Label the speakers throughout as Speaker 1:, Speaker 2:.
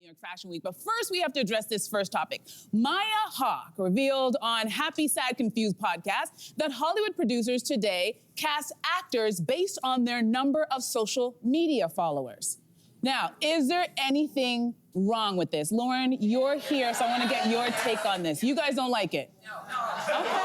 Speaker 1: York Fashion Week. But first, we have to address this first topic. Maya Hawke revealed on Happy, Sad, Confused podcast that Hollywood producers today cast actors based on their number of social media followers. Now, is there anything wrong with this? Lauren, you're here, so I want to get your take on this. You guys don't like it? No. Okay.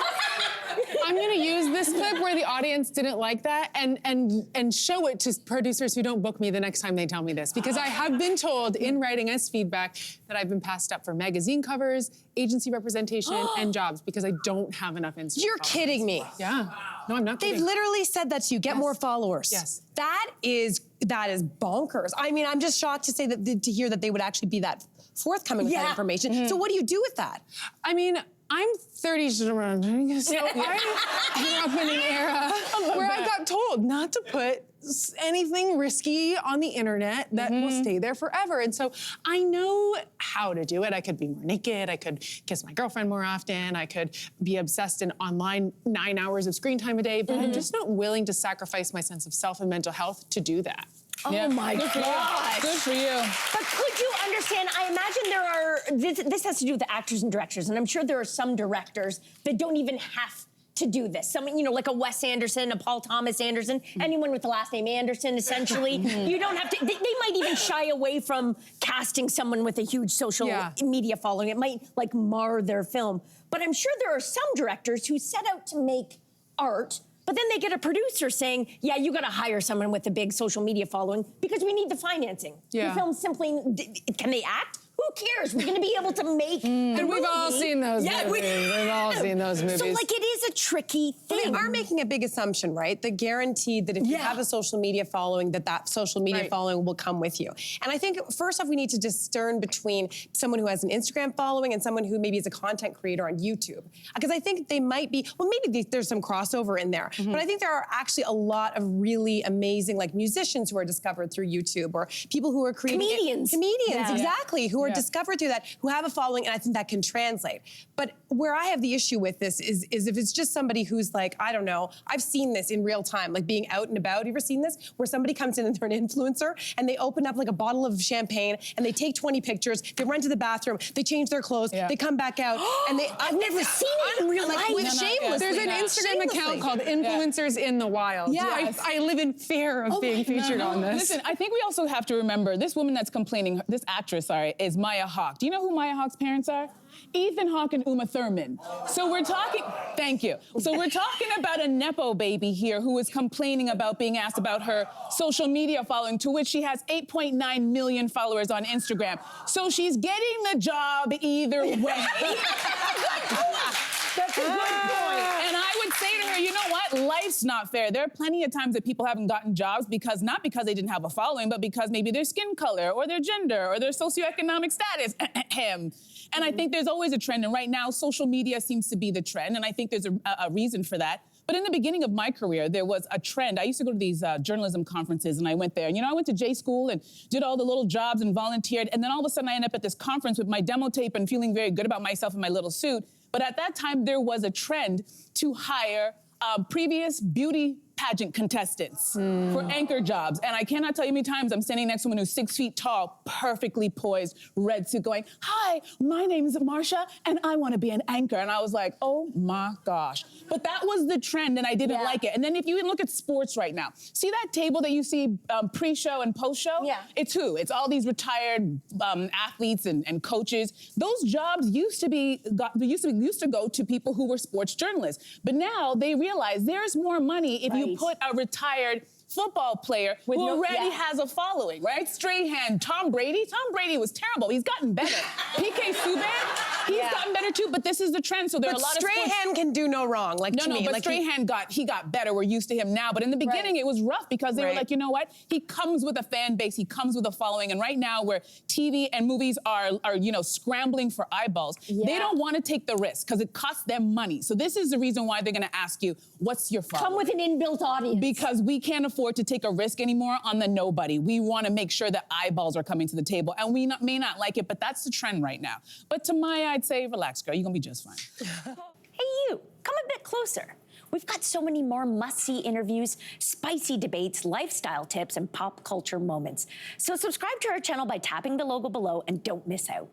Speaker 2: I'm gonna use this clip where the audience didn't like that and show it to producers who don't book me the next time they tell me this. Because I have been told in writing as feedback that I've been passed up for magazine covers, agency representation, and jobs because I don't have enough Instagram
Speaker 3: You're
Speaker 2: followers.
Speaker 3: kidding me.
Speaker 2: Yeah. No, I'm not kidding.
Speaker 3: They've literally said that to you, get more followers.
Speaker 2: Yes.
Speaker 3: That is bonkers. I mean, I'm just shocked to hear that they would actually be that forthcoming with that information. So what do you do with that?
Speaker 2: I mean, I'm 30, so I grew up in an era where I got told not to put anything risky on the internet that will stay there forever. And so I know how to do it. I could be more naked. I could kiss my girlfriend more often. I could be obsessed in online 9 hours of screen time a day, but I'm just not willing to sacrifice my sense of self and mental health to do that.
Speaker 3: Oh my God.
Speaker 1: Good for you.
Speaker 4: But could you understand, I imagine there are, this has to do with the actors and directors, and I'm sure there are some directors that don't even have to do this. Some, you know, like a Wes Anderson, a Paul Thomas Anderson, anyone with the last name Anderson, essentially. You don't have to, they might even shy away from casting someone with a huge social media following. It might, like, mar their film. But I'm sure there are some directors who set out to make art, but then they get a producer saying, yeah, you gotta hire someone with a big social media following because we need the financing.
Speaker 2: Yeah.
Speaker 4: The film simply, can they act? Who cares? We're gonna be able to make
Speaker 2: And we've all seen those movies. We've all seen those movies.
Speaker 4: So, like, it is a tricky thing.
Speaker 3: They are making a big assumption, right? The guaranteed that if you have a social media following, that social media following will come with you. And I think, first off, we need to discern between someone who has an Instagram following and someone who maybe is a content creator on YouTube. Because I think they might be, well, maybe there's some crossover in there, but I think there are actually a lot of really amazing, like, musicians who are discovered through YouTube, or people who are creating— Comedians, exactly, who are discovered through that, who have a following, and I think that can translate. But where I have the issue with this is if it's just somebody who's like, I don't know, I've seen this in real time, like being out and about. Have you ever seen this? Where somebody comes in and they're an influencer, and they open up like a bottle of champagne, and they take 20 pictures, they run to the bathroom, they change their clothes, they come back out, and they—
Speaker 4: I've never seen it in real life.
Speaker 3: Shamelessly.
Speaker 2: There's an Instagram account called Influencers in the Wild.
Speaker 3: Yes.
Speaker 2: I live in fear of being featured on this.
Speaker 1: Listen, I think we also have to remember, this woman that's complaining, this actress, is Maya Hawke. Do you know who Maya Hawke's parents are? Ethan Hawke and Uma Thurman. So we're talking, thank you. So we're talking about a Nepo baby here who is complaining about being asked about her social media following, to which she has 8.9 million followers on Instagram. So she's getting the job either way.
Speaker 4: That's a good point.
Speaker 1: And I would say to her, you know what? Life's not fair. There are plenty of times that people haven't gotten jobs not because they didn't have a following, but because maybe their skin color or their gender or their socioeconomic status. And I think there's always a trend. And right now, social media seems to be the trend. And I think there's a reason for that. But in the beginning of my career, there was a trend. I used to go to these journalism conferences, and I went there. And, you know, I went to J school and did all the little jobs and volunteered. And then all of a sudden, I end up at this conference with my demo tape and feeling very good about myself in my little suit. But at that time, there was a trend to hire previous beauty pageant contestants for anchor jobs. And I cannot tell you how many times I'm standing next to someone who's 6 feet tall, perfectly poised, red suit, going, hi, my name is Marsha, and I want to be an anchor. And I was like, oh my gosh. But that was the trend, and I didn't like it. And then if you look at sports right now, see that table that you see pre-show and post-show?
Speaker 4: Yeah.
Speaker 1: It's who? It's all these retired athletes and coaches. Those jobs used to go to people who were sports journalists. But now they realize there's more money if you put a retired football player who already has a following, right? Strahan, Tom Brady. Tom Brady was terrible. He's gotten better. PK Subban, he's gotten better too, but this is the trend. So there are a lot of
Speaker 3: Strahan can do no wrong, like to me.
Speaker 1: But Strahan got better. We're used to him now. But in the beginning, it was rough because they were like, you know what? He comes with a fan base. He comes with a following. And right now, where TV and movies are you know, scrambling for eyeballs, they don't want to take the risk because it costs them money. So this is the reason why they're going to ask you, what's your following?
Speaker 4: Come with an inbuilt audience.
Speaker 1: Because we can't afford to take a risk anymore on the nobody. We want to make sure that eyeballs are coming to the table. And we may not like it, but that's the trend right now. But to Maya, I'd say, relax, girl. You're going to be just fine.
Speaker 4: Hey, you, come a bit closer. We've got so many more must-see interviews, spicy debates, lifestyle tips, and pop culture moments. So subscribe to our channel by tapping the logo below and don't miss out.